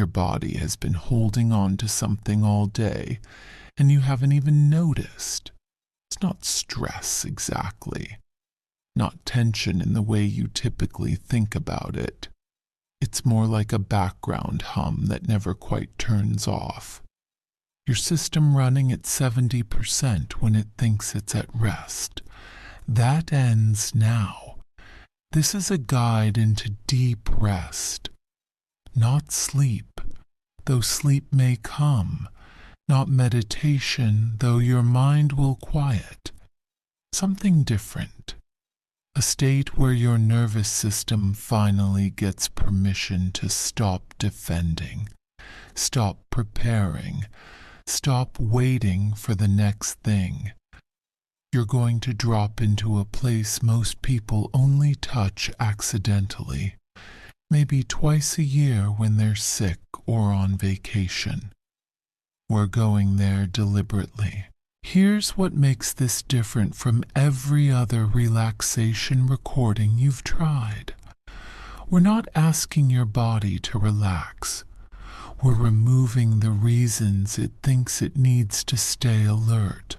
Your body has been holding on to something all day, and you haven't even noticed. It's not stress exactly, not tension in the way you typically think about it. It's more like a background hum that never quite turns off. Your system running at 70% when it thinks it's at rest. That ends now. This is a guide into deep rest. Not sleep, though sleep may come. Not meditation, though your mind will quiet. Something different. A state where your nervous system finally gets permission to stop defending, stop preparing, stop waiting for the next thing. You're going to drop into a place most people only touch accidentally, maybe twice a year when they're sick or on vacation. We're going there deliberately. Here's what makes this different from every other relaxation recording you've tried. We're not asking your body to relax. We're removing the reasons it thinks it needs to stay alert.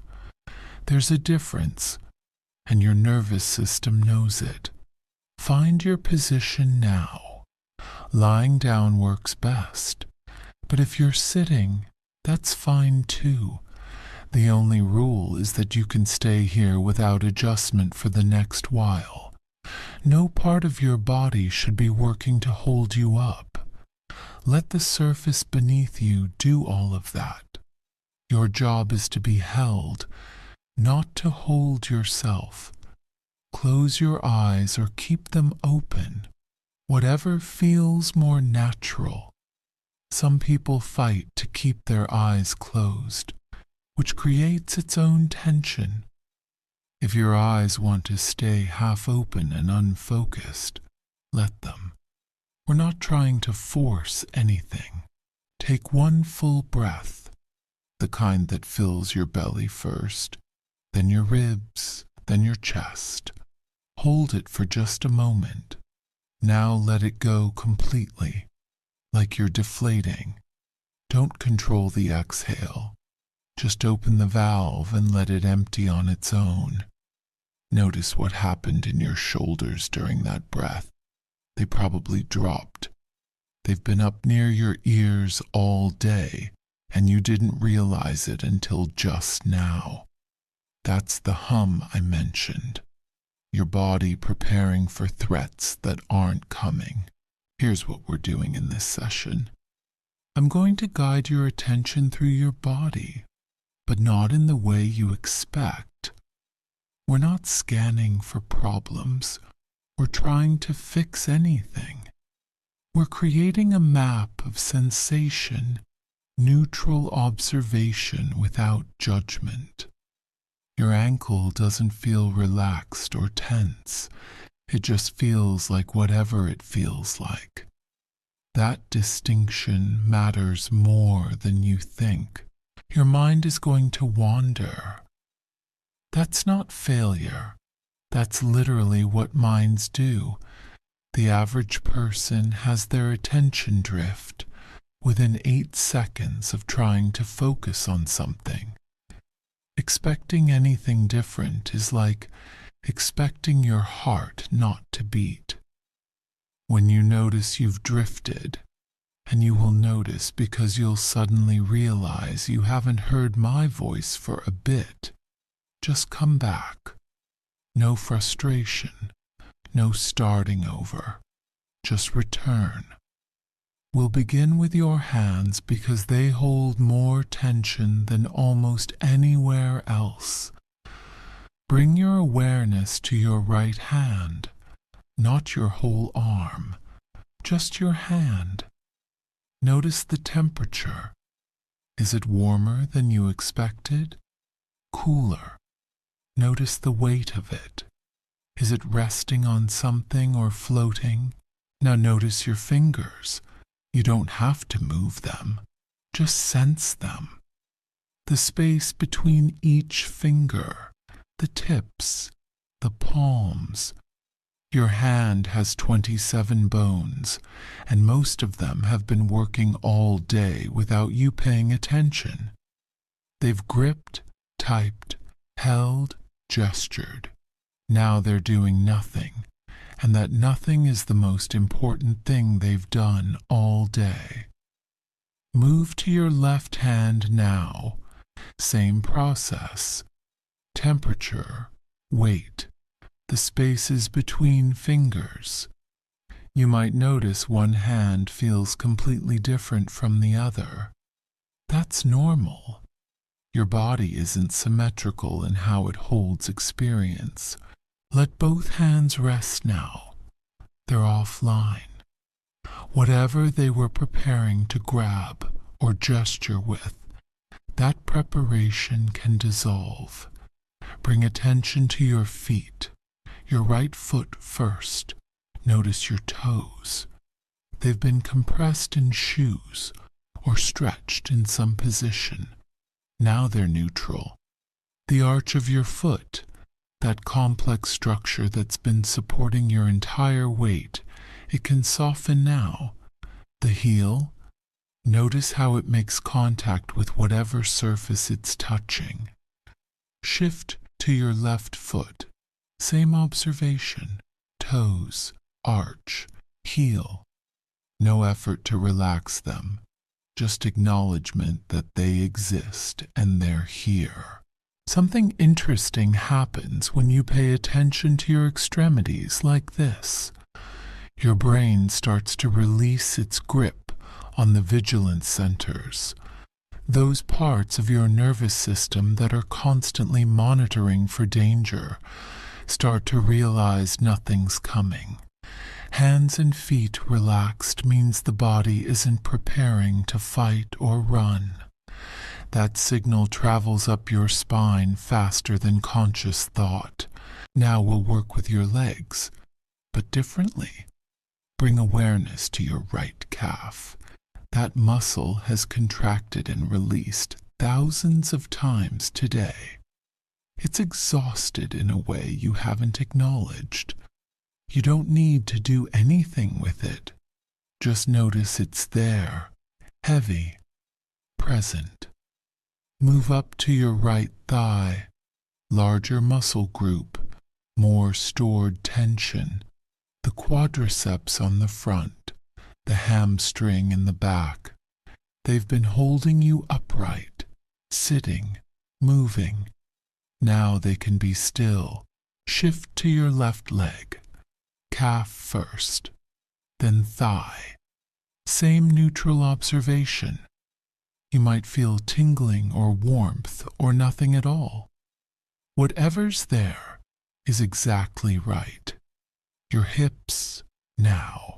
There's a difference, and your nervous system knows it. Find your position now. Lying down works best, but if you're sitting, that's fine too. The only rule is that you can stay here without adjustment for the next while. No part of your body should be working to hold you up. Let the surface beneath you do all of that. Your job is to be held, not to hold yourself. Close your eyes or keep them open. Whatever feels more natural. Some people fight to keep their eyes closed, which creates its own tension. If your eyes want to stay half open and unfocused, let them. We're not trying to force anything. Take one full breath, the kind that fills your belly first, then your ribs, then your chest. Hold it for just a moment. Now let it go completely, like you're deflating. Don't control the exhale. Just open the valve and let it empty on its own. Notice what happened in your shoulders during that breath. They probably dropped. They've been up near your ears all day, and you didn't realize it until just now. That's the hum I mentioned. Your body preparing for threats that aren't coming. Here's what we're doing in this session. I'm going to guide your attention through your body, but not in the way you expect. We're not scanning for problems. We're trying to fix anything. We're creating a map of sensation, neutral observation without judgment. Your ankle doesn't feel relaxed or tense. It just feels like whatever it feels like. That distinction matters more than you think. Your mind is going to wander. That's not failure. That's literally what minds do. The average person has their attention drift within 8 seconds of trying to focus on something. Expecting anything different is like expecting your heart not to beat. When you notice you've drifted, and you will notice because you'll suddenly realize you haven't heard my voice for a bit, just come back. No frustration, no starting over. Just return. We'll begin with your hands because they hold more tension than almost anywhere else. Bring your awareness to your right hand, not your whole arm, just your hand. Notice the temperature. Is it warmer than you expected? Cooler? Notice the weight of it. Is it resting on something or floating? Now notice your fingers. You don't have to move them. Just sense them. The space between each finger, the tips, the palms. Your hand has 27 bones, and most of them have been working all day without you paying attention. They've gripped, typed, held, gestured. Now they're doing nothing, and that nothing is the most important thing they've done all day. Move to your left hand now. Same process. Temperature, weight, the spaces between fingers. You might notice one hand feels completely different from the other. That's normal. Your body isn't symmetrical in how it holds experience. Let both hands rest now. They're offline. Whatever they were preparing to grab or gesture with, that preparation can dissolve. Bring attention to your feet. Your right foot first. Notice your toes. They've been compressed in shoes or stretched in some position. Now they're neutral. The arch of your foot, that complex structure that's been supporting your entire weight, it can soften now. The heel, notice how it makes contact with whatever surface it's touching. Shift to your left foot. Same observation. Toes, arch, heel. No effort to relax them. Just acknowledgement that they exist and they're here. Something interesting happens when you pay attention to your extremities like this. Your brain starts to release its grip on the vigilance centers, those parts of your nervous system that are constantly monitoring for danger. Start to realize nothing's coming. Hands and feet relaxed means the body isn't preparing to fight or run. That signal travels up your spine faster than conscious thought. Now we'll work with your legs, but differently. Bring awareness to your right calf. That muscle has contracted and released thousands of times today. It's exhausted in a way you haven't acknowledged. You don't need to do anything with it. Just notice it's there, heavy, present. Move up to your right thigh, larger muscle group, more stored tension, the quadriceps on the front, the hamstring in the back. They've been holding you upright, sitting, moving. Now they can be still. Shift to your left leg. Calf first, then thigh. Same neutral observation. You might feel tingling or warmth or nothing at all. Whatever's there is exactly right. Your hips now.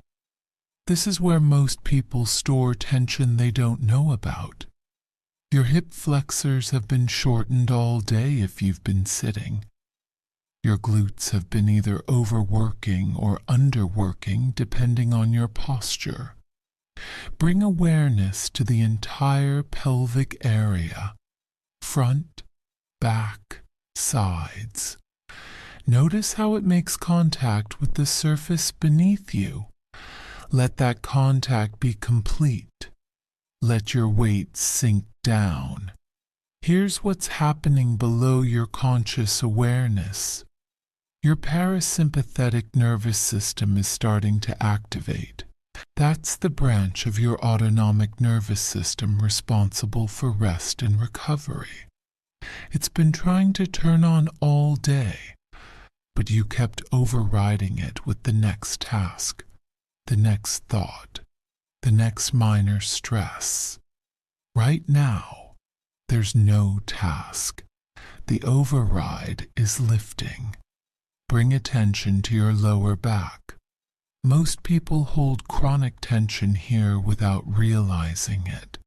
This is where most people store tension they don't know about. Your hip flexors have been shortened all day if you've been sitting. Your glutes have been either overworking or underworking depending on your posture. Bring awareness to the entire pelvic area, front, back, sides. Notice how it makes contact with the surface beneath you. Let that contact be complete. Let your weight sink down. Here's what's happening below your conscious awareness. Your parasympathetic nervous system is starting to activate. That's the branch of your autonomic nervous system responsible for rest and recovery. It's been trying to turn on all day, but you kept overriding it with the next task, the next thought, the next minor stress. Right now, there's no task. The override is lifting. Bring attention to your lower back. Most people hold chronic tension here without realizing it.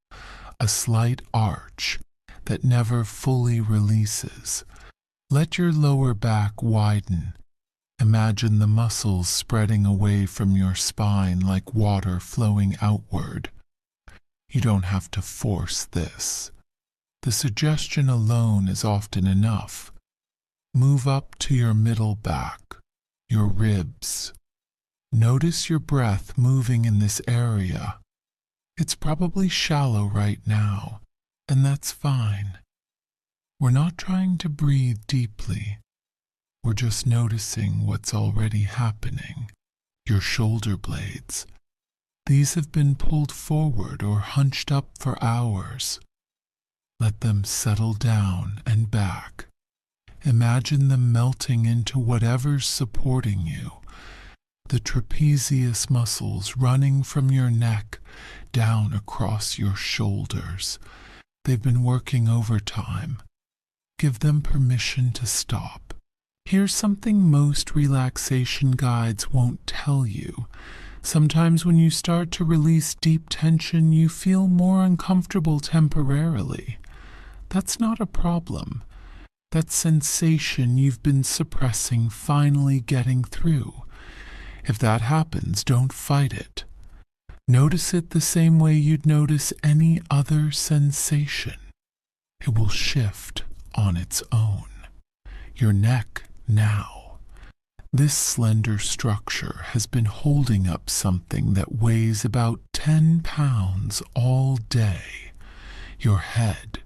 A slight arch that never fully releases. Let your lower back widen. Imagine the muscles spreading away from your spine like water flowing outward. You don't have to force this. The suggestion alone is often enough. Move up to your middle back. your ribs. Notice your breath moving in this area. It's probably shallow right now, and that's fine. We're not trying to breathe deeply. We're just noticing what's already happening. Your shoulder blades. These have been pulled forward or hunched up for hours. Let them settle down and back. Imagine them melting into whatever's supporting you. The trapezius muscles running from your neck down across your shoulders. They've been working overtime. Give them permission to stop. Here's something most relaxation guides won't tell you. Sometimes when you start to release deep tension, you feel more uncomfortable temporarily. That's not a problem. That sensation you've been suppressing finally getting through. If that happens, don't fight it. Notice it the same way you'd notice any other sensation. It will shift on its own. Your neck now. This slender structure has been holding up something that weighs about 10 pounds all day. Your head.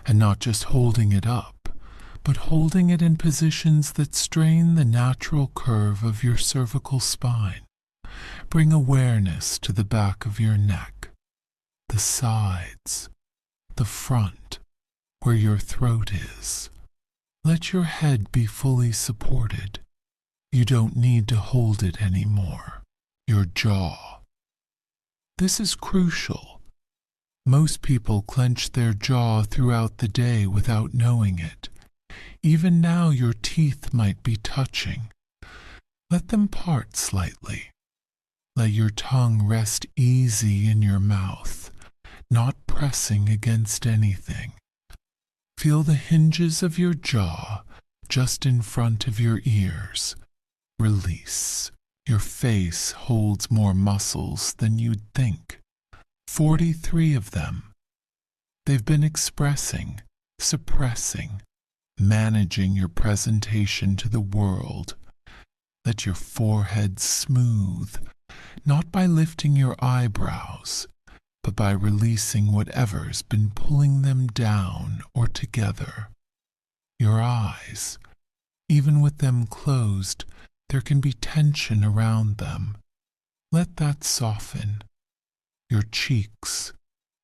And not just holding it up, but holding it in positions that strain the natural curve of your cervical spine. Bring awareness to the back of your neck, the sides, the front, where your throat is. Let your head be fully supported. You don't need to hold it anymore. Your jaw. This is crucial. Most people clench their jaw throughout the day without knowing it. Even now your teeth might be touching. Let them part slightly. Let your tongue rest easy in your mouth, not pressing against anything. Feel the hinges of your jaw just in front of your ears. Release. Your face holds more muscles than you'd think. 43 of them. They've been expressing, suppressing, managing your presentation to the world. Let your forehead smooth, not by lifting your eyebrows, but by releasing whatever's been pulling them down or together. Your eyes, even with them closed, there can be tension around them. Let that soften. Your cheeks,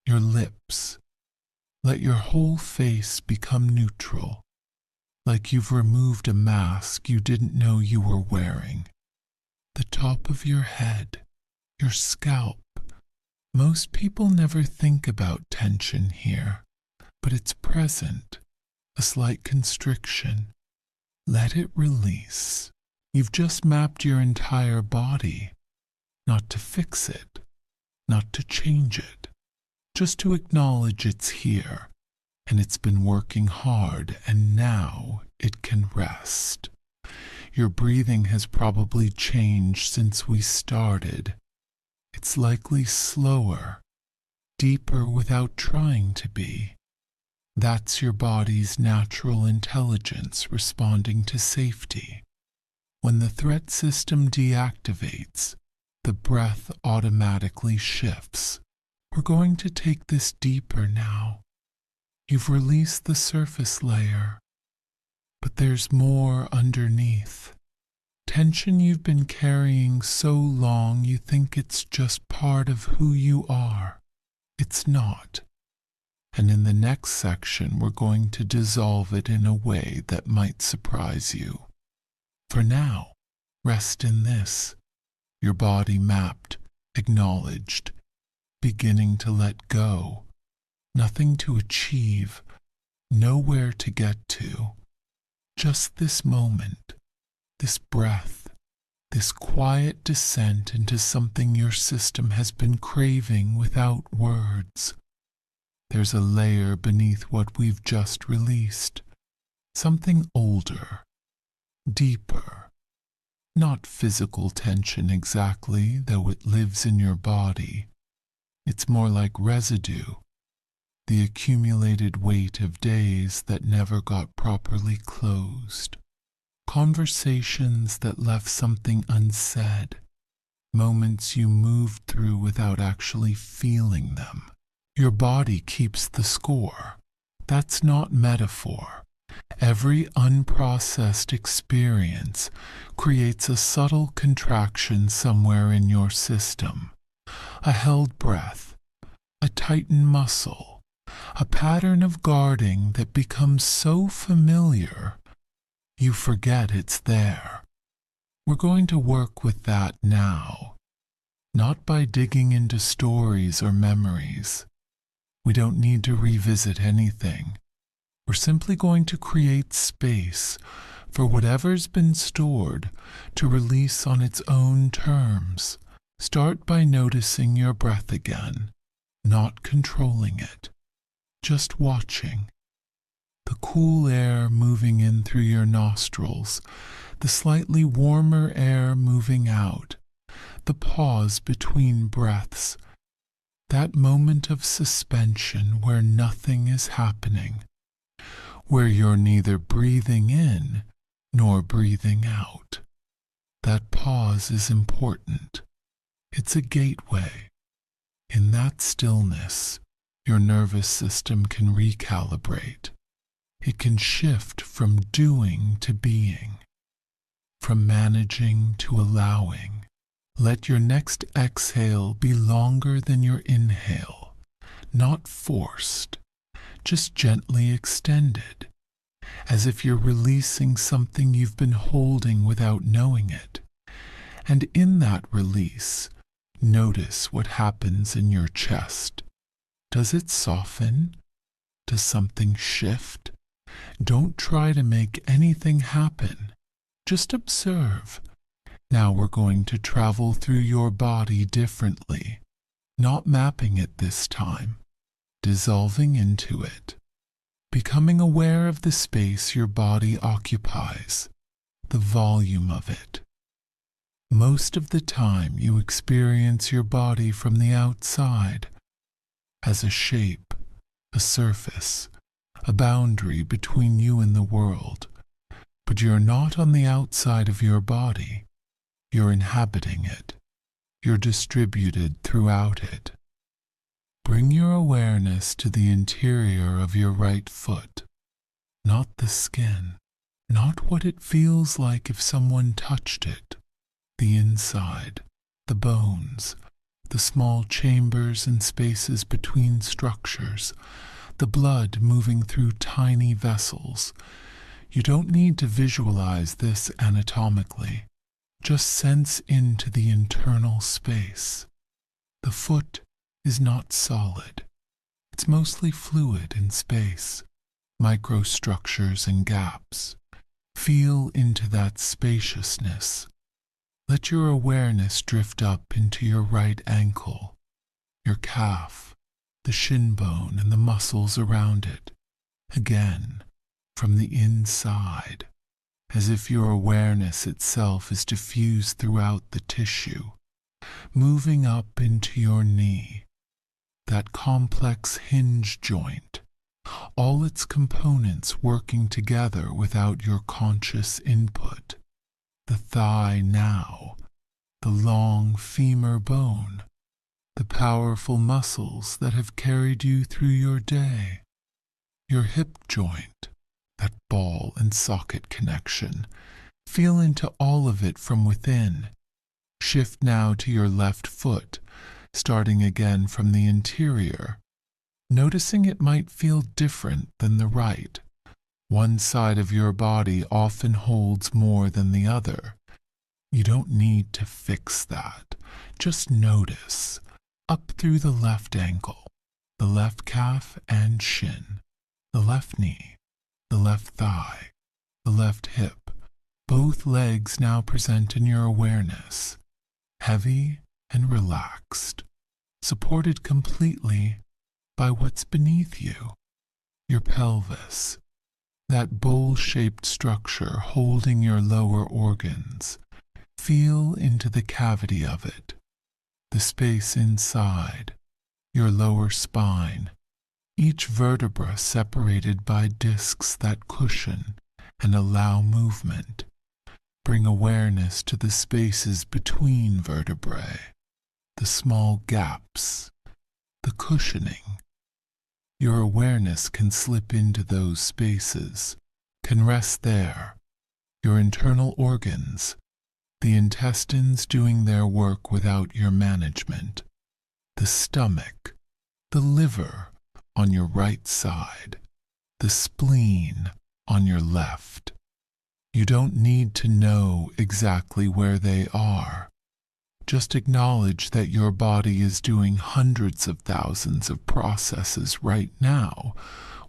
your lips. Let your whole face become neutral, like you've removed a mask you didn't know you were wearing. The top of your head, your scalp. Most people never think about tension here, but it's present, a slight constriction. Let it release. You've just mapped your entire body, not to fix it, not to change it, just to acknowledge it's here, and it's been working hard, and now it can rest. Your breathing has probably changed since we started. It's likely slower, deeper without trying to be. That's your body's natural intelligence responding to safety. When the threat system deactivates, the breath automatically shifts. We're going to take this deeper now. You've released the surface layer, but there's more underneath. Tension you've been carrying so long you think it's just part of who you are. It's not. And in the next section, we're going to dissolve it in a way that might surprise you. For now, rest in this. Your body mapped, acknowledged, beginning to let go. Nothing to achieve, nowhere to get to. Just this moment, this breath, this quiet descent into something your system has been craving without words. There's a layer beneath what we've just released, something older, deeper. Not physical tension exactly, though it lives in your body. It's more like residue, the accumulated weight of days that never got properly closed. conversations that left something unsaid, moments you moved through without actually feeling them. Your body keeps the score. That's not metaphor. Every unprocessed experience creates a subtle contraction somewhere in your system. A held breath, a tightened muscle, a pattern of guarding that becomes so familiar you forget it's there. We're going to work with that now, not by digging into stories or memories. We don't need to revisit anything. We're simply going to create space for whatever's been stored to release on its own terms. Start by noticing your breath again, not controlling it, just watching. The cool air moving in through your nostrils, the slightly warmer air moving out, the pause between breaths, that moment of suspension where nothing is happening, where you're neither breathing in nor breathing out. That pause is important. It's a gateway. In that stillness, your nervous system can recalibrate. It can shift from doing to being, from managing to allowing. Let your next exhale be longer than your inhale, not forced, just gently extended, as if you're releasing something you've been holding without knowing it. And in that release, notice what happens in your chest. Does it soften? Does something shift? Don't try to make anything happen. Just observe. Now we're going to travel through your body differently, not mapping it this time, dissolving into it, becoming aware of the space your body occupies, the volume of it. Most of the time you experience your body from the outside as a shape, a surface, a boundary between you and the world. But you're not on the outside of your body. You're inhabiting it. You're distributed throughout it. Bring your awareness to the interior of your right foot, not the skin, not what it feels like if someone touched it, the inside, the bones, the small chambers and spaces between structures, the blood moving through tiny vessels. You don't need to visualize this anatomically. Just sense into the internal space. The foot is not solid. It's mostly fluid in space, microstructures and gaps. Feel into that spaciousness. Let your awareness drift up into your right ankle, your calf, the shin bone and the muscles around it. Again, from the inside, as if your awareness itself is diffused throughout the tissue, moving up into your knee, that complex hinge joint, all its components working together without your conscious input. The thigh now, the long femur bone, the powerful muscles that have carried you through your day, your hip joint, that ball and socket connection. Feel into all of it from within. Shift now to your left foot, starting again from the interior, noticing it might feel different than the right. One side of your body often holds more than the other. You don't need to fix that. Just notice. Up through the left ankle, the left calf and shin, the left knee, the left thigh, the left hip. Both legs now present in your awareness, heavy and relaxed, supported completely by what's beneath you, your pelvis, that bowl-shaped structure holding your lower organs. Feel into the cavity of it, the space inside, your lower spine, each vertebra separated by discs that cushion and allow movement. Bring awareness to the spaces between vertebrae, the small gaps, the cushioning. Your awareness can slip into those spaces, can rest there. Your internal organs, the intestines doing their work without your management, the stomach, the liver on your right side, the spleen on your left. You don't need to know exactly where they are. Just acknowledge that your body is doing hundreds of thousands of processes right now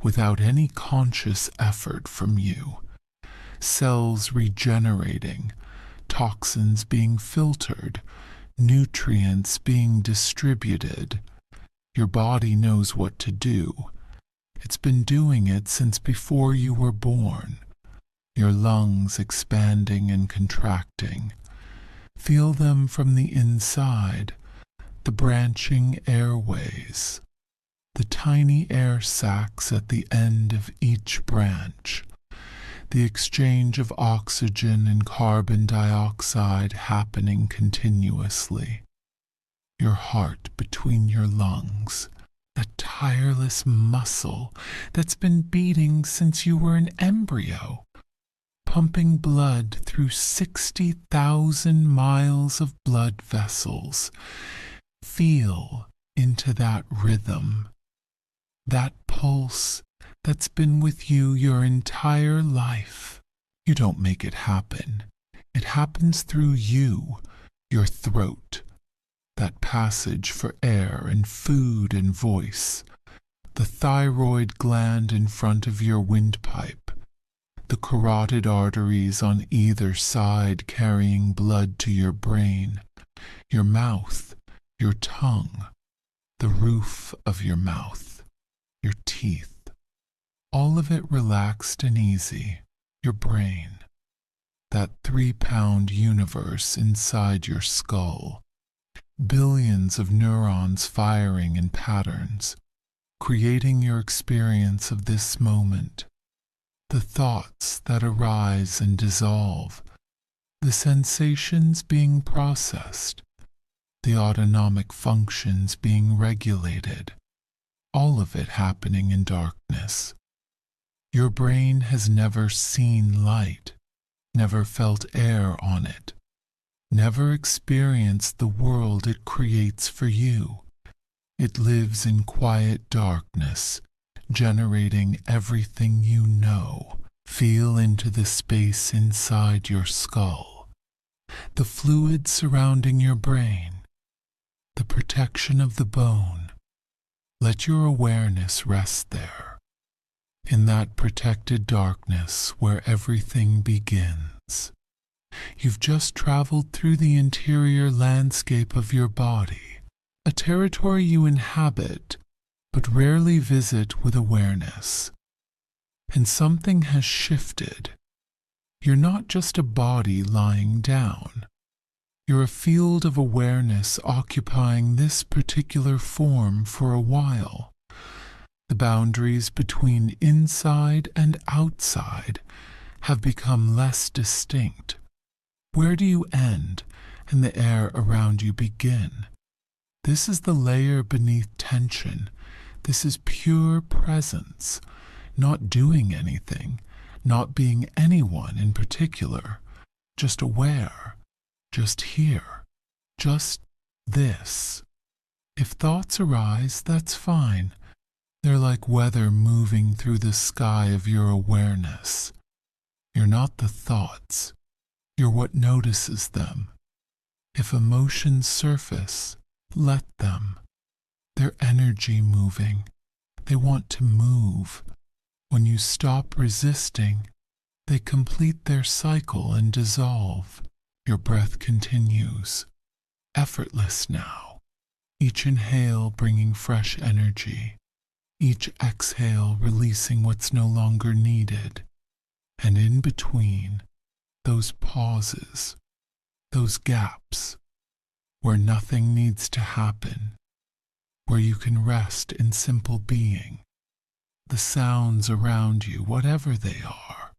without any conscious effort from you. Cells regenerating, toxins being filtered, nutrients being distributed. Your body knows what to do. It's been doing it since before you were born. Your lungs expanding and contracting. Feel them from the inside, the branching airways, the tiny air sacs at the end of each branch, the exchange of oxygen and carbon dioxide happening continuously. Your heart between your lungs, a tireless muscle that's been beating since you were an embryo, pumping blood through 60,000 miles of blood vessels. Feel into that rhythm, that pulse that's been with you your entire life. You don't make it happen. It happens through you, your throat, that passage for air and food and voice, the thyroid gland in front of your windpipe, the carotid arteries on either side carrying blood to your brain, your mouth, your tongue, the roof of your mouth, your teeth, all of it relaxed and easy, your brain, that 3-pound universe inside your skull, billions of neurons firing in patterns, creating your experience of this moment, the thoughts that arise and dissolve, the sensations being processed, the autonomic functions being regulated, all of it happening in darkness. Your brain has never seen light, never felt air on it, never experienced the world it creates for you. It lives in quiet darkness, generating everything you know. Feel into the space inside your skull, the fluid surrounding your brain, the protection of the bone. Let your awareness rest there, in that protected darkness where everything begins. You've just traveled through the interior landscape of your body, a territory you inhabit but rarely visit with awareness. And something has shifted. You're not just a body lying down. You're a field of awareness occupying this particular form for a while. The boundaries between inside and outside have become less distinct. Where do you end and the air around you begin? This is the layer beneath tension. This is pure presence, not doing anything, not being anyone in particular, just aware, just here, just this. If thoughts arise, that's fine. They're like weather moving through the sky of your awareness. You're not the thoughts. You're what notices them. If emotions surface, let them. They're energy moving. They want to move. When you stop resisting, they complete their cycle and dissolve. Your breath continues. Effortless now. Each inhale bringing fresh energy. Each exhale releasing what's no longer needed. And in between, those pauses, those gaps, where nothing needs to happen, where you can rest in simple being, the sounds around you, whatever they are,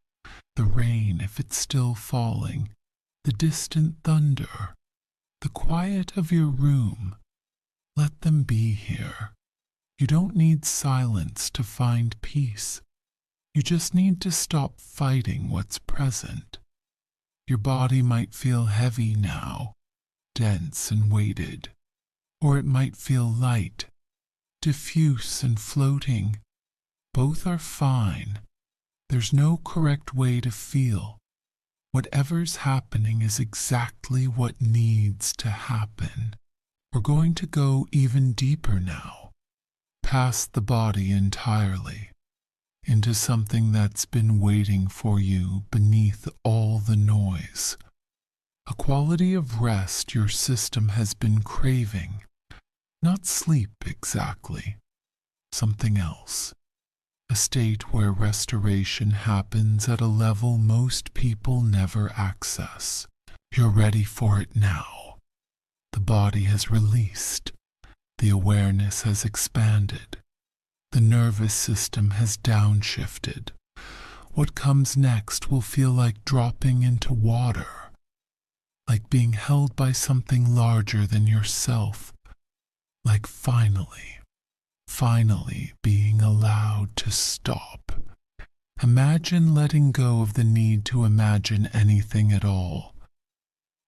the rain if it's still falling, the distant thunder, the quiet of your room. Let them be here. You don't need silence to find peace. You just need to stop fighting what's present. Your body might feel heavy now, dense and weighted, or it might feel light, diffuse and floating. Both are fine. There's no correct way to feel. Whatever's happening is exactly what needs to happen. We're going to go even deeper now, past the body entirely, into something that's been waiting for you beneath all the noise. A quality of rest your system has been craving. Not sleep exactly, something else. A state where restoration happens at a level most people never access. You're ready for it now. The body has released. The awareness has expanded. The nervous system has downshifted. What comes next will feel like dropping into water, like being held by something larger than yourself, like finally being allowed to stop. Imagine letting go of the need to imagine anything at all.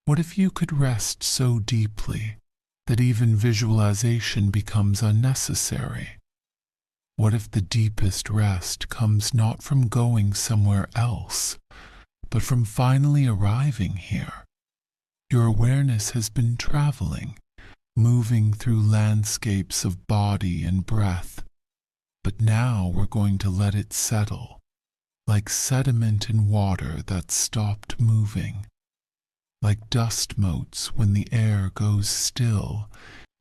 What if you could rest so deeply that even visualization becomes unnecessary? What if the deepest rest comes not from going somewhere else, but from finally arriving here? Your awareness has been traveling, moving through landscapes of body and breath, but now we're going to let it settle, like sediment in water that's stopped moving. Like dust motes when the air goes still,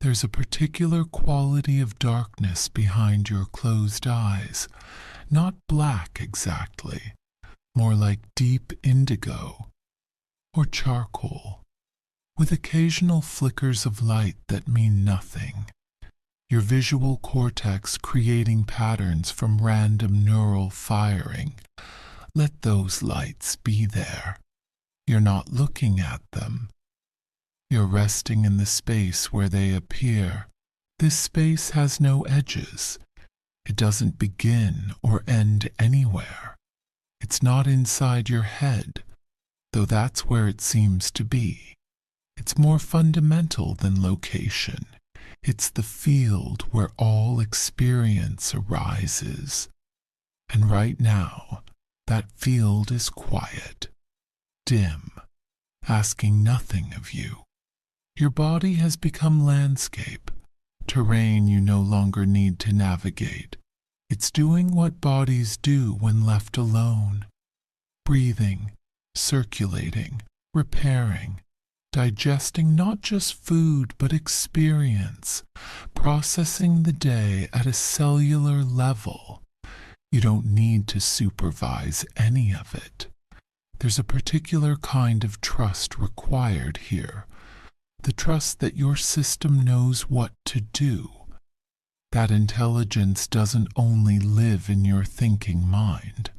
there's a particular quality of darkness behind your closed eyes, not black exactly, more like deep indigo or charcoal, with occasional flickers of light that mean nothing. Your visual cortex creating patterns from random neural firing. Let those lights be there. You're not looking at them. You're resting in the space where they appear. This space has no edges. It doesn't begin or end anywhere. It's not inside your head, though that's where it seems to be. It's more fundamental than location. It's the field where all experience arises. And right now, that field is quiet, dim, asking nothing of you. Your body has become landscape, terrain you no longer need to navigate. It's doing what bodies do when left alone, breathing, circulating, repairing, digesting not just food but experience, processing the day at a cellular level. You don't need to supervise any of it. There's a particular kind of trust required here, the trust that your system knows what to do. That intelligence doesn't only live in your thinking mind,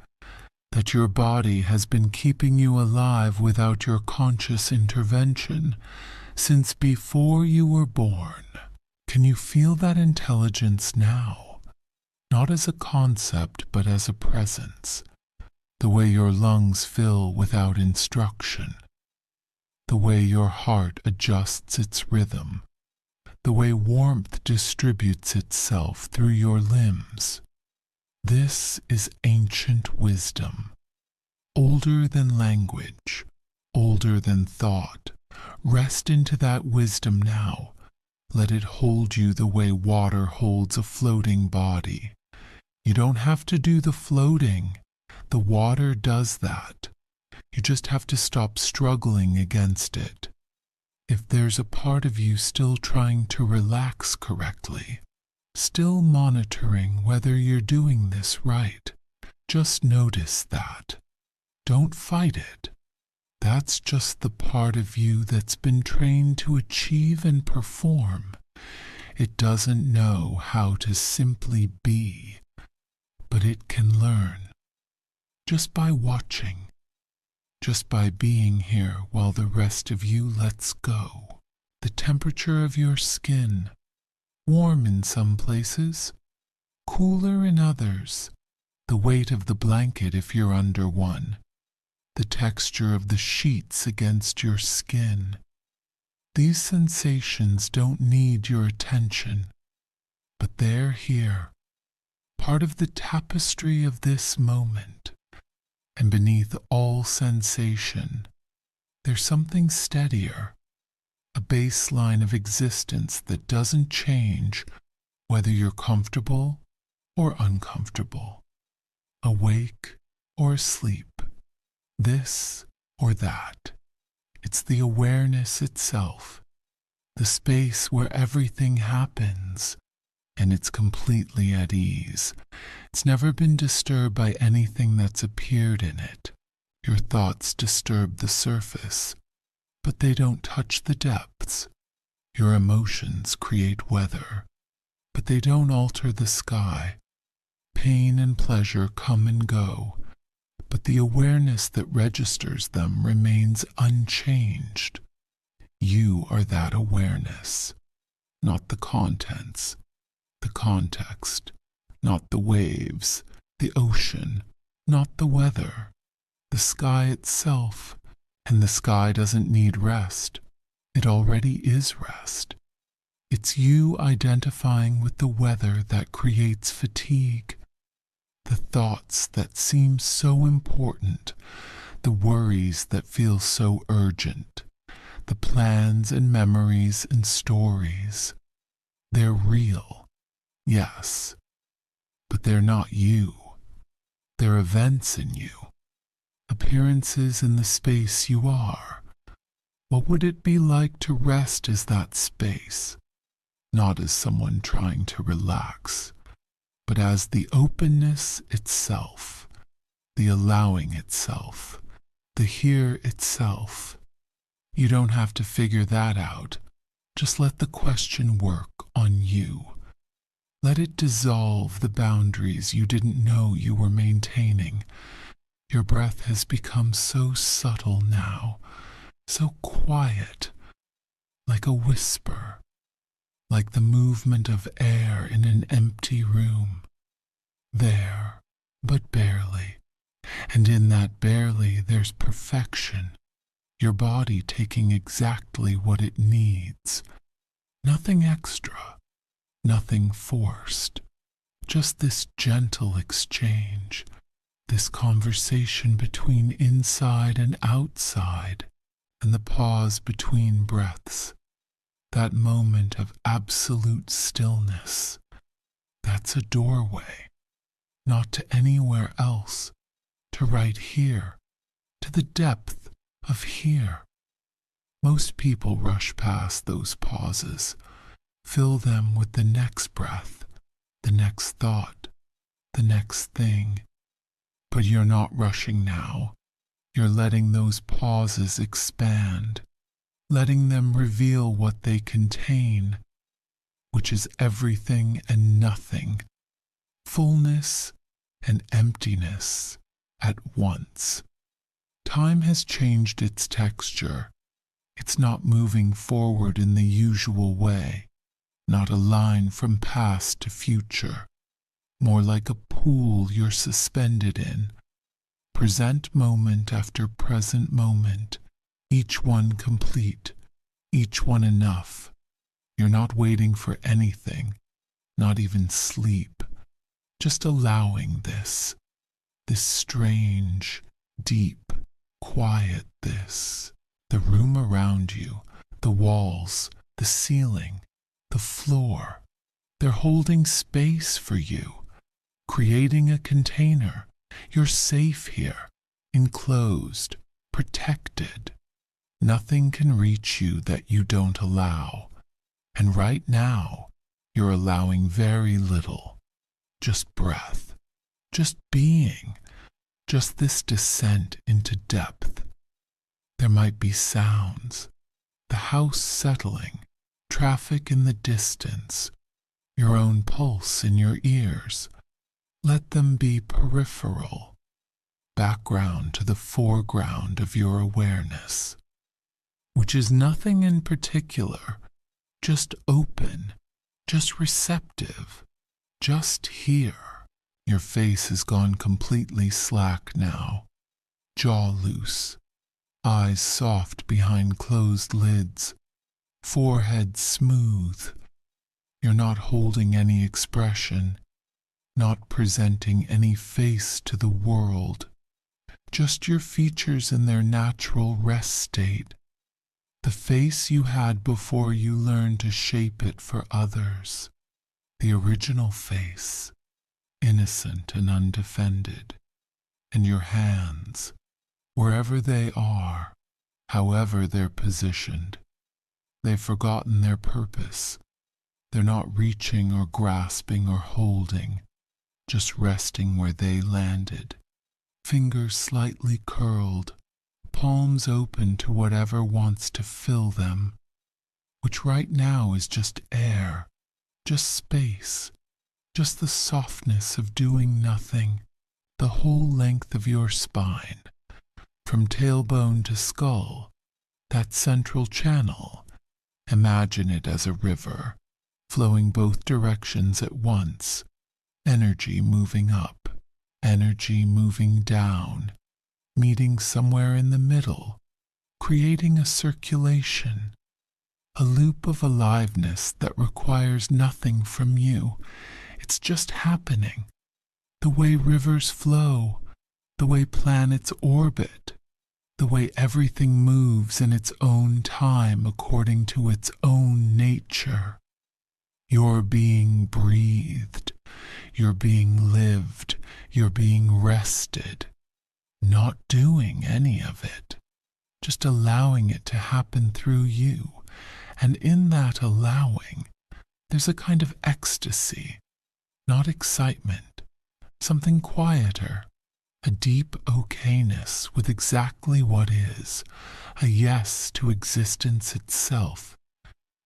that your body has been keeping you alive without your conscious intervention since before you were born. Can you feel that intelligence now? Not as a concept, but as a presence. The way your lungs fill without instruction. The way your heart adjusts its rhythm. The way warmth distributes itself through your limbs. This is ancient wisdom, older than language, older than thought. Rest into that wisdom now. Let it hold you the way water holds a floating body. You don't have to do the floating. The water does that. You just have to stop struggling against it. If there's a part of you still trying to relax correctly, still monitoring whether you're doing this right, just notice that. Don't fight it. That's just the part of you that's been trained to achieve and perform. It doesn't know how to simply be, but it can learn just by watching. just by being here while the rest of you lets go. The temperature of your skin, warm in some places, cooler in others, the weight of the blanket if you're under one, the texture of the sheets against your skin. These sensations don't need your attention, but they're here, part of the tapestry of this moment. And beneath all sensation, there's something steadier, a baseline of existence that doesn't change whether you're comfortable or uncomfortable, awake or asleep, this or that. It's the awareness itself, the space where everything happens, and it's completely at ease. It's never been disturbed by anything that's appeared in it. Your thoughts disturb the surface, but they don't touch the depths. Your emotions create weather, but they don't alter the sky. Pain and pleasure come and go, but the awareness that registers them remains unchanged. You are that awareness, not the contents, the context, not the waves, the ocean, not the weather, the sky itself. And the sky doesn't need rest. It already is rest. It's you identifying with the weather that creates fatigue, the thoughts that seem so important, the worries that feel so urgent, the plans and memories and stories. They're real, yes, but they're not you. They're events in you, appearances in the space you are. What would it be like to rest as that space, not as someone trying to relax, but as the openness itself, the allowing itself, the here itself? You don't have to figure that out. Just let the question work on you. Let it dissolve the boundaries you didn't know you were maintaining. Your breath has become so subtle now, so quiet, like a whisper, like the movement of air in an empty room. There, but barely, and in that barely there's perfection, your body taking exactly what it needs. Nothing extra, nothing forced, just this gentle exchange. This conversation between inside and outside, and the pause between breaths, that moment of absolute stillness, that's a doorway, not to anywhere else, to right here, to the depth of here. Most people rush past those pauses, fill them with the next breath, the next thought, the next thing. But you're not rushing now. You're letting those pauses expand, letting them reveal what they contain, which is everything and nothing, fullness and emptiness at once. Time has changed its texture. It's not moving forward in the usual way, not a line from past to future. More like a pool you're suspended in, present moment after present moment, each one complete, each one enough. You're not waiting for anything, not even sleep, just allowing this strange, deep, quiet this. The room around you, the walls, the ceiling, the floor, they're holding space for you. Creating a container. You're safe here, enclosed, protected. Nothing can reach you that you don't allow. And right now, you're allowing very little. Just breath, just being, just this descent into depth. There might be sounds, the house settling, traffic in the distance, your own pulse in your ears. Let them be peripheral, background to the foreground of your awareness, which is nothing in particular, just open, just receptive, just here. Your face has gone completely slack now, jaw loose, eyes soft behind closed lids, forehead smooth. You're not holding any expression, not presenting any face to the world, just your features in their natural rest state, the face you had before you learned to shape it for others, the original face, innocent and undefended, and your hands, wherever they are, however they're positioned. They've forgotten their purpose. They're not reaching or grasping or holding, just resting where they landed. Fingers slightly curled, palms open to whatever wants to fill them, which right now is just air, just space, just the softness of doing nothing, the whole length of your spine, from tailbone to skull, that central channel. Imagine it as a river, flowing both directions at once, energy moving up, energy moving down, meeting somewhere in the middle, creating a circulation, a loop of aliveness that requires nothing from you. It's just happening, the way rivers flow, the way planets orbit, the way everything moves in its own time according to its own nature. You're being breathed, you're being lived, you're being rested, not doing any of it, just allowing it to happen through you. And in that allowing, there's a kind of ecstasy, not excitement, something quieter, a deep okayness with exactly what is, a yes to existence itself.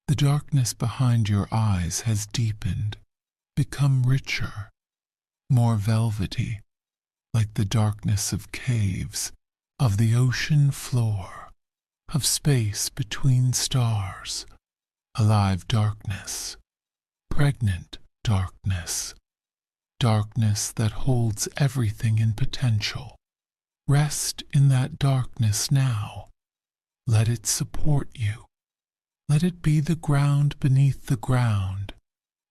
The darkness behind your eyes has deepened, become richer, more velvety, like the darkness of caves, of the ocean floor, of space between stars, alive darkness, pregnant darkness, darkness that holds everything in potential. Rest in that darkness now. Let it support you. Let it be the ground beneath the ground,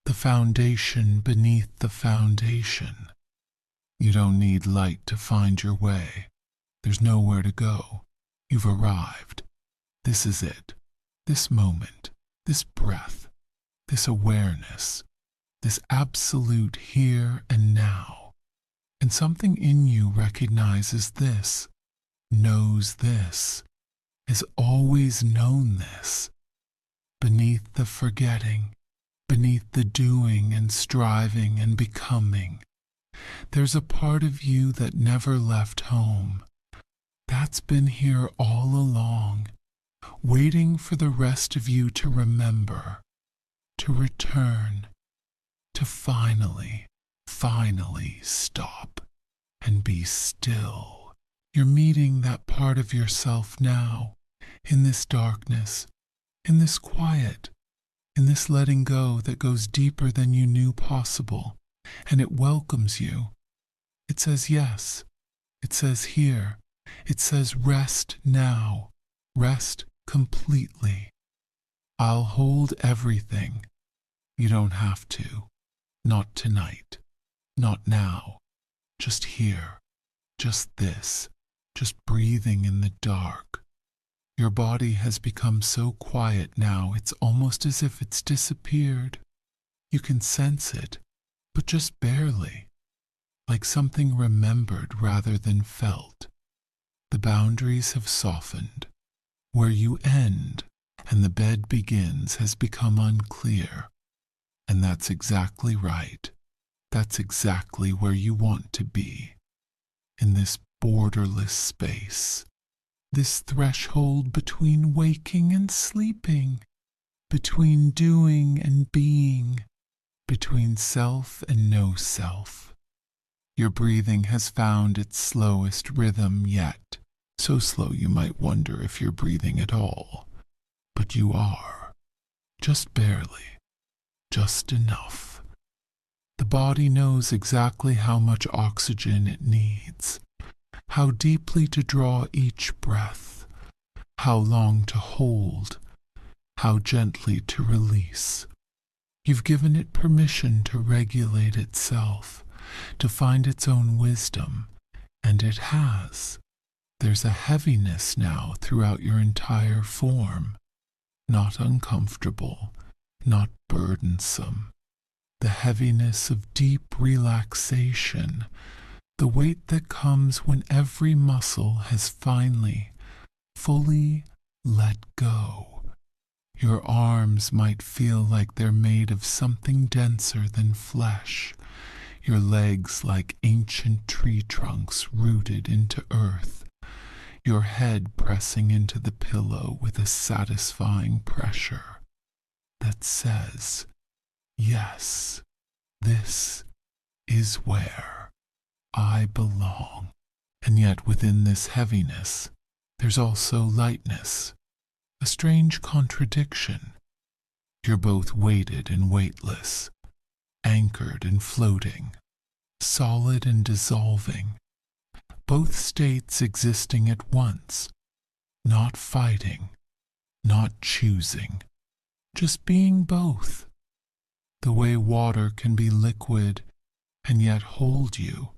the foundation beneath the foundation. You don't need light to find your way. There's nowhere to go. You've arrived. This is it. This moment, this breath, this awareness, this absolute here and now. And something in you recognizes this, knows this, has always known this. Beneath the forgetting, beneath the doing and striving and becoming, there's a part of you that never left home. That's been here all along, waiting for the rest of you to remember, to return, to finally stop and be still. You're meeting that part of yourself now, in this darkness, in this quiet, in this letting go that goes deeper than you knew possible, and it welcomes you. It says yes. It says here. It says rest now. Rest completely. I'll hold everything. You don't have to. Not tonight. Not now. Just here. Just this. Just breathing in the dark. Your body has become so quiet now, it's almost as if it's disappeared. You can sense it, but just barely, like something remembered rather than felt. The boundaries have softened. Where you end and the bed begins has become unclear. And that's exactly right. That's exactly where you want to be. In this borderless space. This threshold between waking and sleeping, between doing and being, between self and no self. Your breathing has found its slowest rhythm yet, so slow you might wonder if you're breathing at all. But you are, just barely, just enough. The body knows exactly how much oxygen it needs, how deeply to draw each breath, how long to hold, how gently to release. You've given it permission to regulate itself, to find its own wisdom, and it has. There's a heaviness now throughout your entire form, not uncomfortable, not burdensome. The heaviness of deep relaxation, the weight that comes when every muscle has finally, fully let go. Your arms might feel like they're made of something denser than flesh, your legs like ancient tree trunks rooted into earth, your head pressing into the pillow with a satisfying pressure that says, yes, this is where I belong. And yet within this heaviness, there's also lightness, a strange contradiction. You're both weighted and weightless, anchored and floating, solid and dissolving, both states existing at once, not fighting, not choosing, just being both. The way water can be liquid and yet hold you,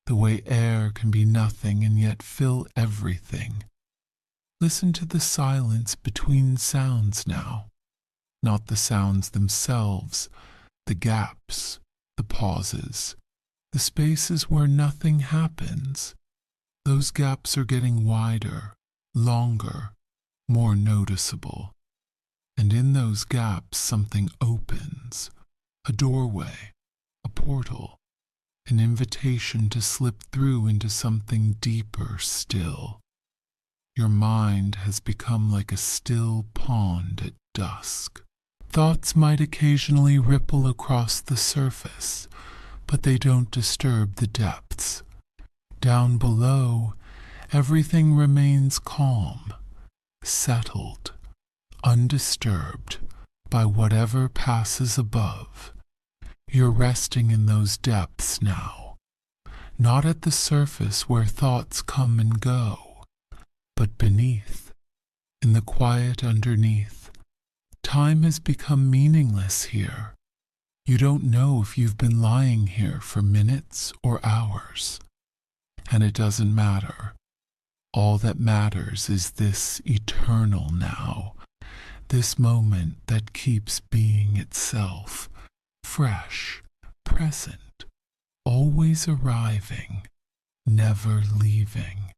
the way air can be nothing and yet fill everything. Listen to the silence between sounds now, not the sounds themselves, the gaps, the pauses, the spaces where nothing happens. Those gaps are getting wider, longer, more noticeable. And in those gaps something opens, a doorway, a portal, an invitation to slip through into something deeper still. Your mind has become like a still pond at dusk. Thoughts might occasionally ripple across the surface, but they don't disturb the depths. Down below, everything remains calm, settled, undisturbed by whatever passes above. You're resting in those depths now, not at the surface where thoughts come and go, but beneath, in the quiet underneath. Time has become meaningless here. You don't know if you've been lying here for minutes or hours. And it doesn't matter. All that matters is this eternal now, this moment that keeps being itself, fresh, present, always arriving, never leaving,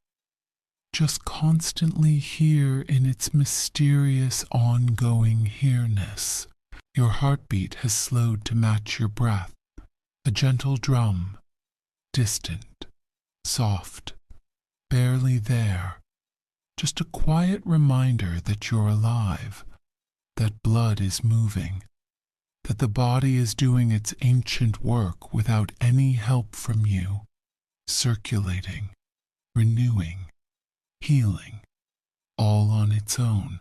just constantly here in its mysterious ongoing here-ness. Your heartbeat has slowed to match your breath, a gentle drum, distant, soft, barely there, just a quiet reminder that you're alive, that blood is moving, that the body is doing its ancient work without any help from you, circulating, renewing, healing, all on its own,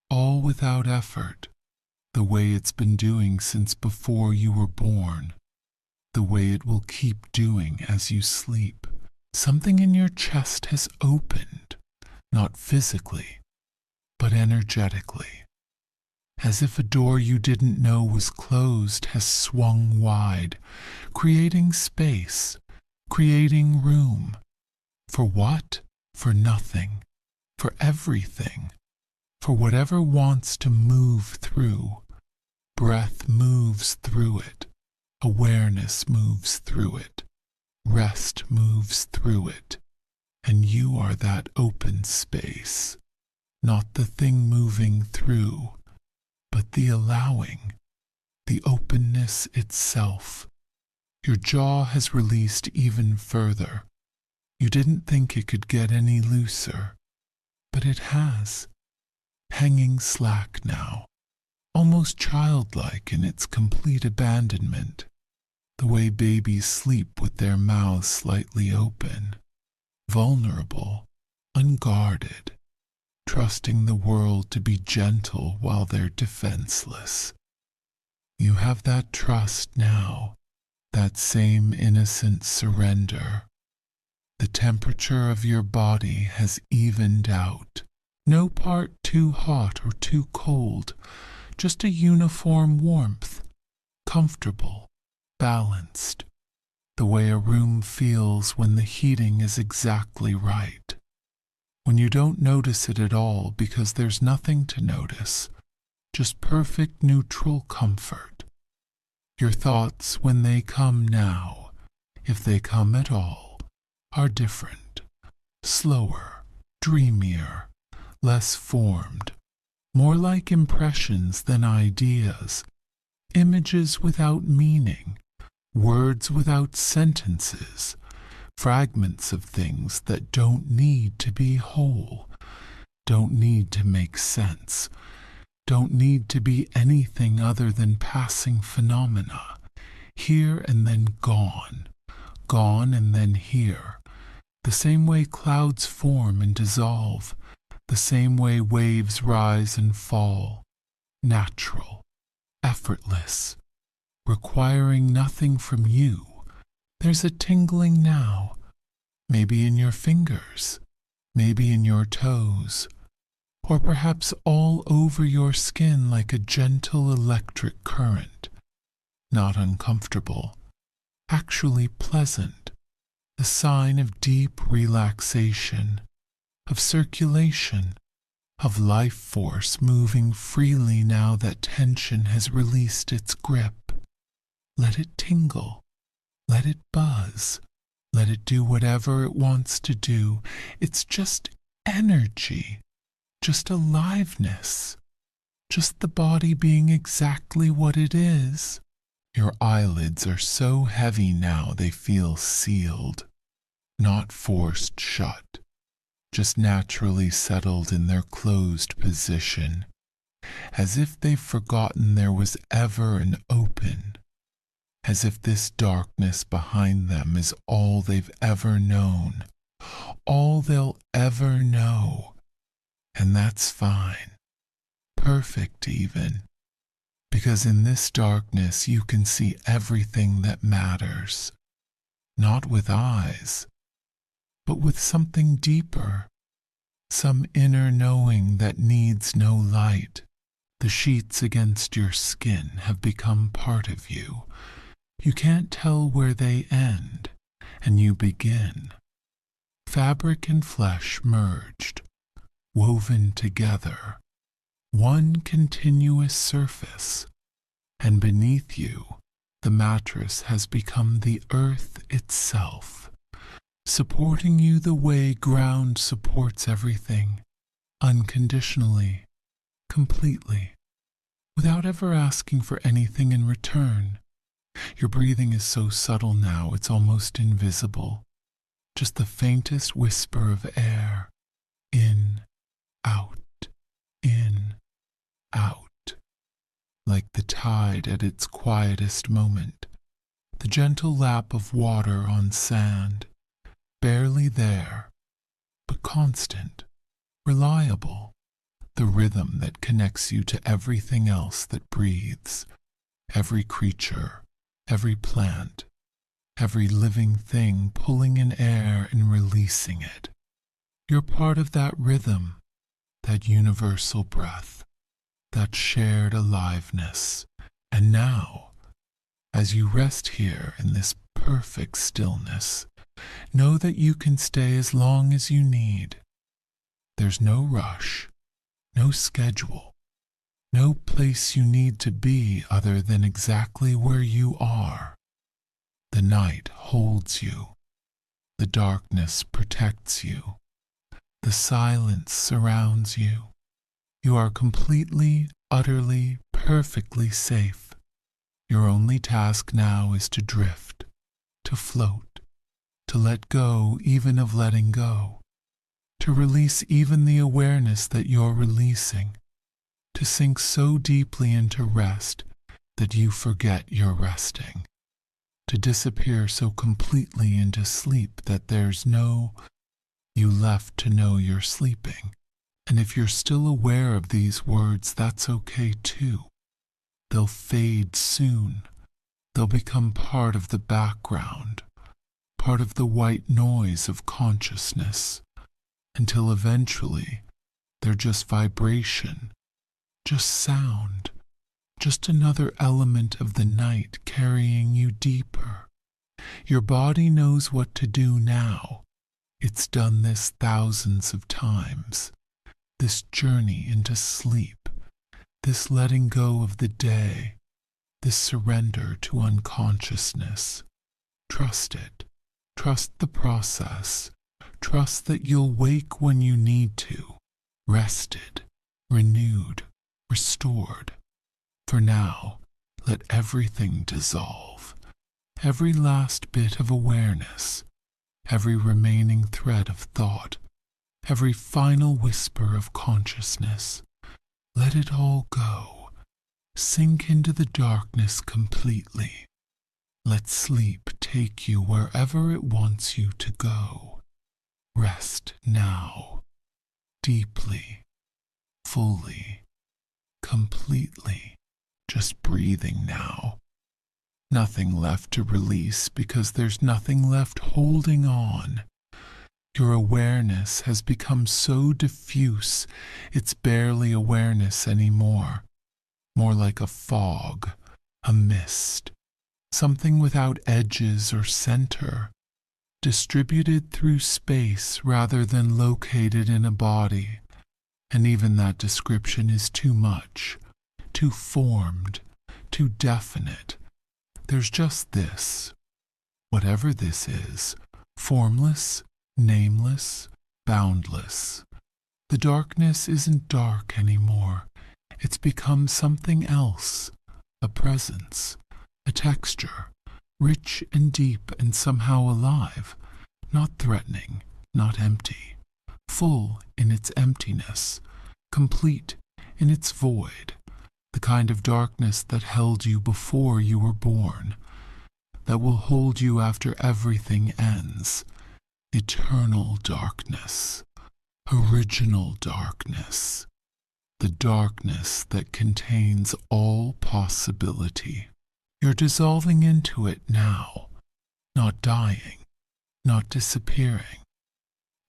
all without effort, the way it's been doing since before you were born, the way it will keep doing as you sleep. Something in your chest has opened, not physically, but energetically, as if a door you didn't know was closed has swung wide, creating space, creating room. For what? For nothing, for everything, for whatever wants to move through. Breath moves through it, awareness moves through it, rest moves through it, and you are that open space, not the thing moving through, but the allowing, the openness itself. Your jaw has released even further. You didn't think it could get any looser, but it has, hanging slack now, almost childlike in its complete abandonment. the way babies sleep with their mouths slightly open, vulnerable, unguarded, trusting the world to be gentle while they're defenseless. You have that trust now, that same innocent surrender. The temperature of your body has evened out. No part too hot or too cold, just a uniform warmth, comfortable, balanced, the way a room feels when the heating is exactly right. When you don't notice it at all because there's nothing to notice, just perfect neutral comfort. Your thoughts, when they come now, if they come at all, are different, slower, dreamier, less formed, more like impressions than ideas, images without meaning, words without sentences, fragments of things that don't need to be whole, don't need to make sense, don't need to be anything other than passing phenomena, here and then gone, gone and then here, the same way clouds form and dissolve, the same way waves rise and fall, natural, effortless, requiring nothing from you. There's a tingling now, maybe in your fingers, maybe in your toes, or perhaps all over your skin like a gentle electric current, not uncomfortable, actually pleasant, a sign of deep relaxation, of circulation, of life force moving freely now that tension has released its grip. Let it tingle, let it buzz, let it do whatever it wants to do. It's just energy, just aliveness, just the body being exactly what it is. Your eyelids are so heavy now they feel sealed, not forced shut, just naturally settled in their closed position, as if they've forgotten there was ever an open, as if this darkness behind them is all they've ever known, all they'll ever know. And that's fine, perfect even, because in this darkness you can see everything that matters, not with eyes, but with something deeper, some inner knowing that needs no light. The sheets against your skin have become part of you. You can't tell where they end, and you begin. Fabric and flesh merged, woven together, one continuous surface, and beneath you, the mattress has become the earth itself, supporting you the way ground supports everything, unconditionally, completely, without ever asking for anything in return. Your breathing is so subtle now it's almost invisible, just the faintest whisper of air, in, out, in, out, like the tide at its quietest moment, the gentle lap of water on sand, barely there, but constant, reliable, the rhythm that connects you to everything else that breathes, every creature, every plant, every living thing pulling in air and releasing it. You're part of that rhythm, that universal breath, that shared aliveness. And now, as you rest here in this perfect stillness, know that you can stay as long as you need. There's no rush, no schedule, no place you need to be other than exactly where you are. The night holds you. The darkness protects you. The silence surrounds you. You are completely, utterly, perfectly safe. Your only task now is to drift, to float, to let go even of letting go, to release even the awareness that you're releasing, to sink so deeply into rest that you forget you're resting, to disappear so completely into sleep that there's no you left to know you're sleeping. And if you're still aware of these words, that's okay too. They'll fade soon. They'll become part of the background, part of the white noise of consciousness, until eventually they're just vibration, just sound, just another element of the night carrying you deeper. Your body knows what to do now. It's done this thousands of times. This journey into sleep, this letting go of the day, this surrender to unconsciousness. Trust it. Trust the process. Trust that you'll wake when you need to, rested, renewed, restored. For now, let everything dissolve. Every last bit of awareness, every remaining thread of thought, every final whisper of consciousness. Let it all go. Sink into the darkness completely. Let sleep take you wherever it wants you to go. Rest now, deeply, fully, completely, just breathing now. Nothing left to release because there's nothing left holding on. Your awareness has become so diffuse, it's barely awareness anymore. More like a fog, a mist, something without edges or center, distributed through space rather than located in a body. And even that description is too much, too formed, too definite. There's just this, whatever this is, formless, nameless, boundless. The darkness isn't dark anymore. It's become something else, a presence, a texture, rich and deep and somehow alive, not threatening, not empty, full in its emptiness, complete in its void, the kind of darkness that held you before you were born, that will hold you after everything ends. Eternal darkness, original darkness, the darkness that contains all possibility. You're dissolving into it now, not dying, not disappearing,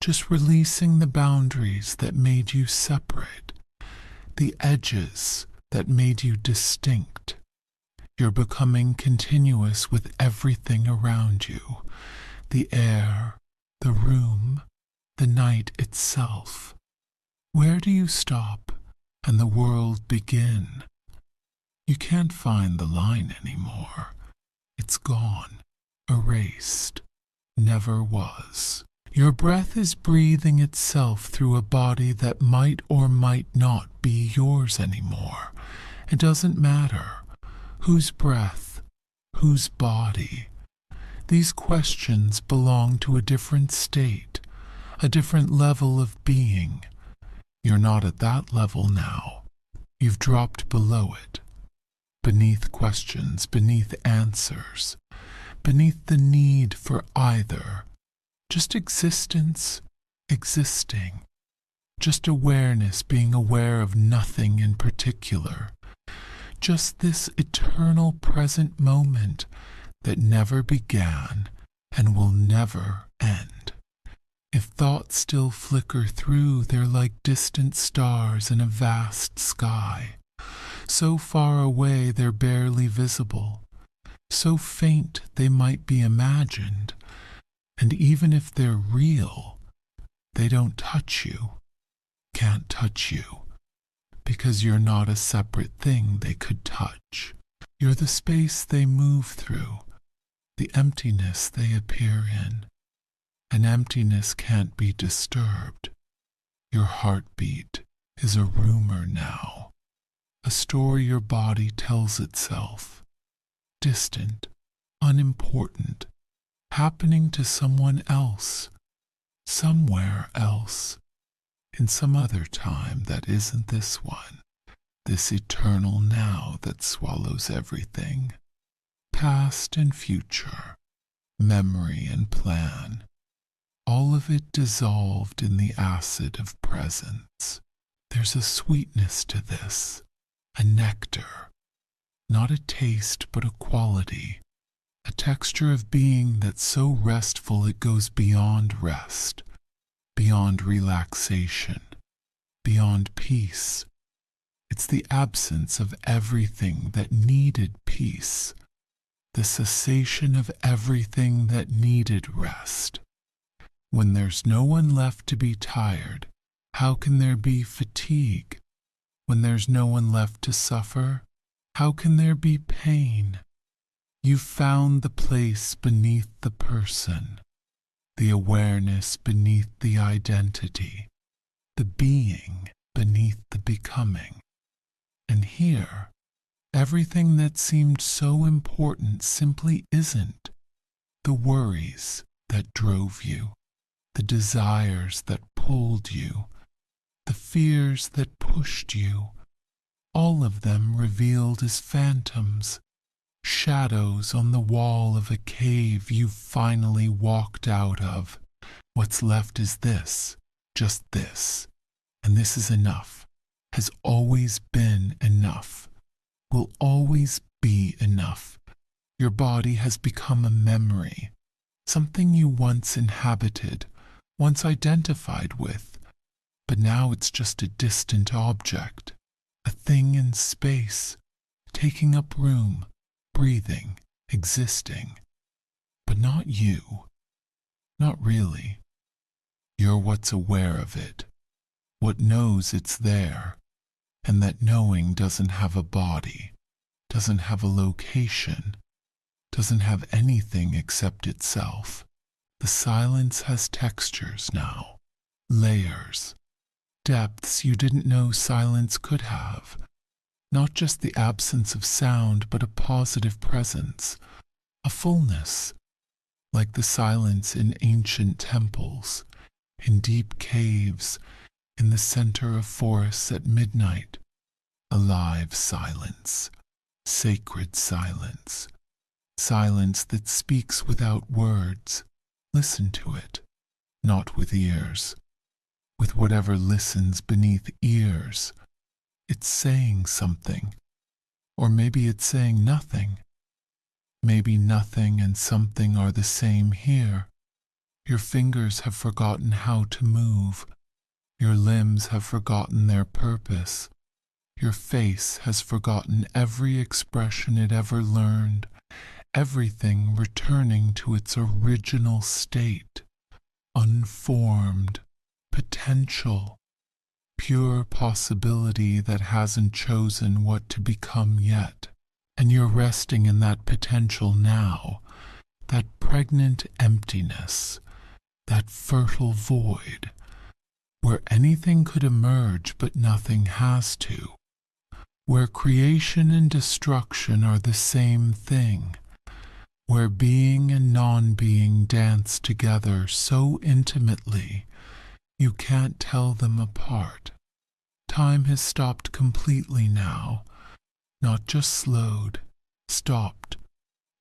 just releasing the boundaries that made you separate, the edges that made you distinct. You're becoming continuous with everything around you, the air, the room, the night itself. Where do you stop and the world begin? You can't find the line anymore. It's gone, erased, never was. Your breath is breathing itself through a body that might or might not be yours anymore. It doesn't matter. Whose breath? Whose body? These questions belong to a different state, a different level of being. You're not at that level now. You've dropped below it, beneath questions, beneath answers, beneath the need for either. Just existence, existing. Just awareness being aware of nothing in particular. Just this eternal present moment that never began and will never end. If thoughts still flicker through, they're like distant stars in a vast sky. So far away they're barely visible, so faint they might be imagined, and even if they're real, they don't touch you, can't touch you, because you're not a separate thing they could touch. You're the space they move through, the emptiness they appear in. An emptiness can't be disturbed. Your heartbeat is a rumor now, a story your body tells itself, distant, unimportant, happening to someone else, somewhere else, in some other time that isn't this one, this eternal now that swallows everything. past and future, memory and plan, all of it dissolved in the acid of presence. There's a sweetness to this, a nectar, not a taste but a quality, a texture of being that's so restful it goes beyond rest, beyond relaxation, beyond peace. It's the absence of everything that needed peace, the cessation of everything that needed rest. When there's no one left to be tired, how can there be fatigue? When there's no one left to suffer, how can there be pain? You've found the place beneath the person, the awareness beneath the identity, the being beneath the becoming. And here, everything that seemed so important simply isn't. The worries that drove you, the desires that pulled you, the fears that pushed you, all of them revealed as phantoms, shadows on the wall of a cave you finally walked out of. What's left is this, just this, and this is enough, has always been enough, will always be enough. Your body has become a memory, something you once inhabited, once identified with, but now it's just a distant object, a thing in space, taking up room, breathing, existing. But not you. Not really. You're what's aware of it, what knows it's there, and that knowing doesn't have a body, doesn't have a location, doesn't have anything except itself. The silence has textures now, layers, depths you didn't know silence could have. Not just the absence of sound, but a positive presence, a fullness, like the silence in ancient temples, in deep caves, in the center of forests at midnight. Alive silence, sacred silence, silence that speaks without words. Listen to it, not with ears, with whatever listens beneath ears. It's saying something, or maybe it's saying nothing. Maybe nothing and something are the same here. Your fingers have forgotten how to move. Your limbs have forgotten their purpose. Your face has forgotten every expression it ever learned, everything returning to its original state, unformed, potential, pure possibility that hasn't chosen what to become yet. And you're resting in that potential now, that pregnant emptiness, that fertile void, where anything could emerge but nothing has to, where creation and destruction are the same thing, where being and non-being dance together so intimately you can't tell them apart. Time has stopped completely now, not just slowed, stopped.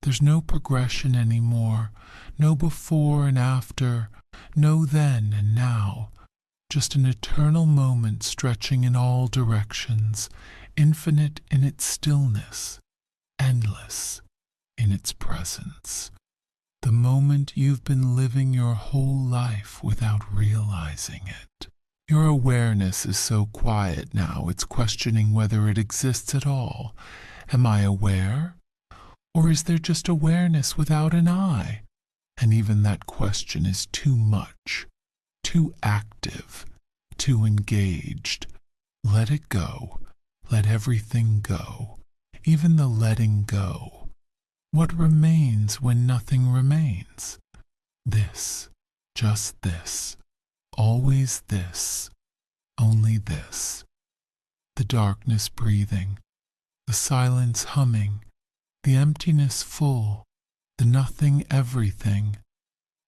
There's no progression anymore, no before and after, no then and now, just an eternal moment stretching in all directions, infinite in its stillness, endless in its presence. The moment you've been living your whole life without realizing it. Your awareness is so quiet now, it's questioning whether it exists at all. Am I aware? Or is there just awareness without an I? And even that question is too much, too active, too engaged. Let it go. Let everything go. Even the letting go. What remains when nothing remains? This, just this, always this, only this. The darkness breathing, the silence humming, the emptiness full, the nothing everything,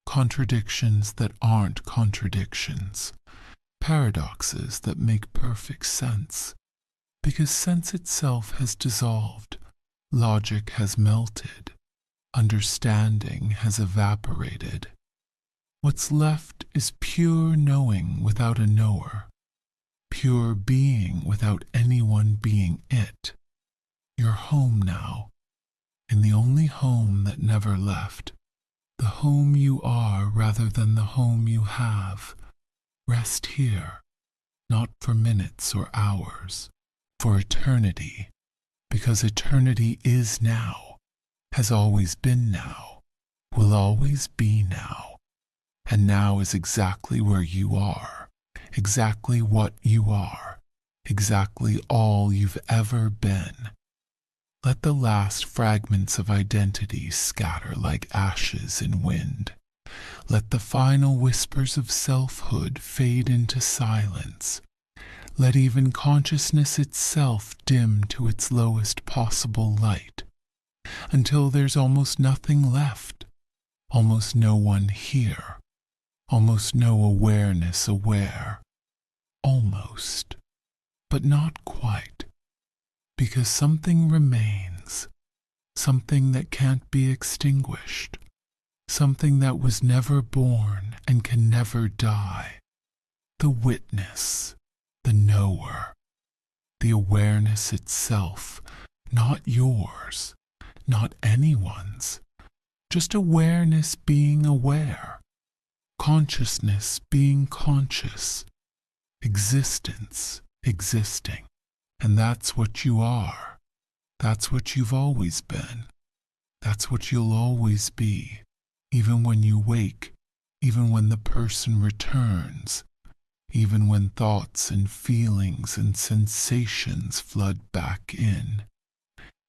contradictions that aren't contradictions, paradoxes that make perfect sense, because sense itself has dissolved, logic has melted, Understanding has evaporated. What's left is pure knowing without a knower, pure being without anyone being it. You're home now, in the only home that never left, the home you are rather than the home you have. Rest here, not for minutes or hours, for eternity, because eternity is now, has always been now, will always be now, and now is exactly where you are, exactly what you are, exactly all you've ever been. Let the last fragments of identity scatter like ashes in wind. Let the final whispers of selfhood fade into silence. Let even consciousness itself dim to its lowest possible light, until there's almost nothing left, almost no one here, almost no awareness aware. Almost, but not quite, because something remains, something that can't be extinguished, something that was never born and can never die. The witness, the knower, the awareness itself, not yours, not anyone's, just awareness being aware, consciousness being conscious, existence existing. And that's what you are. That's what you've always been. That's what you'll always be, even when you wake, even when the person returns, even when thoughts and feelings and sensations flood back in.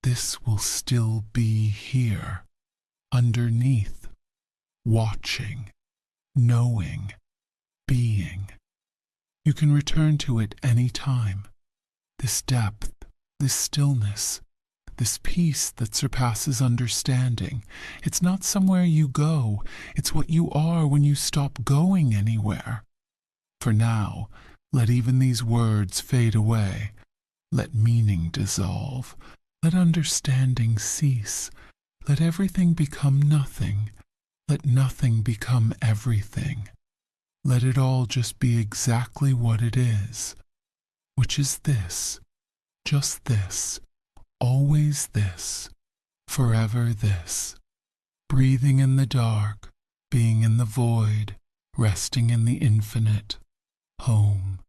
This will still be here, underneath, watching, knowing, being. You can return to it any time. This depth, this stillness, this peace that surpasses understanding. It's not somewhere you go, it's what you are when you stop going anywhere. For now, let even these words fade away. Let meaning dissolve. Let understanding cease. Let everything become nothing. Let nothing become everything. Let it all just be exactly what it is, which is this, just this, always this, forever this, breathing in the dark, being in the void, resting in the infinite, home.